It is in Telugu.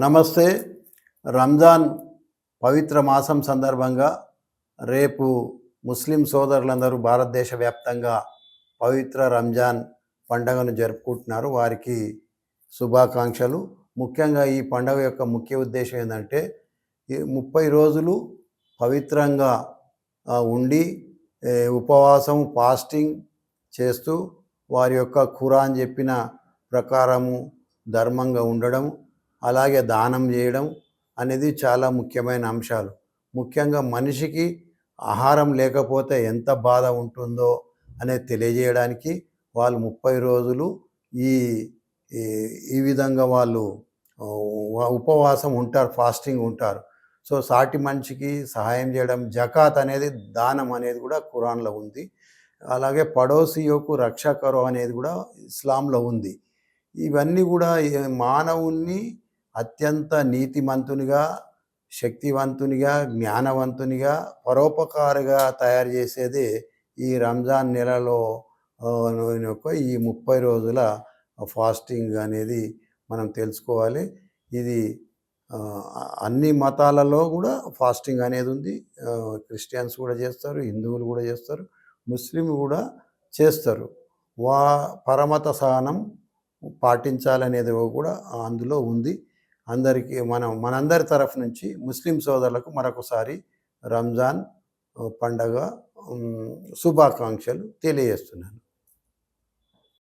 నమస్తే. రంజాన్ పవిత్ర మాసం సందర్భంగా రేపు ముస్లిం సోదరులందరూ భారతదేశ వ్యాప్తంగా పవిత్ర రంజాన్ పండుగను జరుపుకుంటున్నారు. వారికి శుభాకాంక్షలు. ముఖ్యంగా ఈ పండుగ యొక్క ముఖ్య ఉద్దేశం ఏంటంటే, ఈ 30 రోజులు పవిత్రంగా ఉండి ఉపవాసం ఫాస్టింగ్ చేస్తూ వారి యొక్క ఖురాన్ చెప్పిన ప్రకారము ధర్మంగా ఉండడం, అలాగే దానం చేయడం అనేది చాలా ముఖ్యమైన అంశాలు. ముఖ్యంగా మనిషికి ఆహారం లేకపోతే ఎంత బాధ ఉంటుందో అనేది తెలియజేయడానికి వాళ్ళు 30 రోజులు ఈ ఈ విధంగా వాళ్ళు ఉపవాసం ఉంటారు, ఫాస్టింగ్ ఉంటారు. సో సాటి మనిషికి సహాయం చేయడం, జకాత్ అనేది దానం అనేది కూడా ఖురాన్లో ఉంది. అలాగే పడోసియోకు రక్ష కరో అనేది కూడా ఇస్లాంలో ఉంది. ఇవన్నీ కూడా మానవుణ్ణి అత్యంత నీతిమంతునిగా, శక్తివంతునిగా, జ్ఞానవంతునిగా, పరోపకారిగా తయారు చేసేదే ఈ రంజాన్ నెలలో ఈ 30 రోజుల ఫాస్టింగ్ అనేది మనం తెలుసుకోవాలి. ఇది అన్ని మతాలలో కూడా ఫాస్టింగ్ అనేది ఉంది. క్రిస్టియన్స్ కూడా చేస్తారు, హిందువులు కూడా చేస్తారు, ముస్లింలు కూడా చేస్తారు. పరమత సహనం పాటించాలనేది కూడా అందులో ఉంది. అందరికీ మనందరి తరఫు నుంచి ముస్లిం సోదరులకు మరొకసారి రంజాన్ పండగ శుభాకాంక్షలు తెలియజేస్తున్నాను.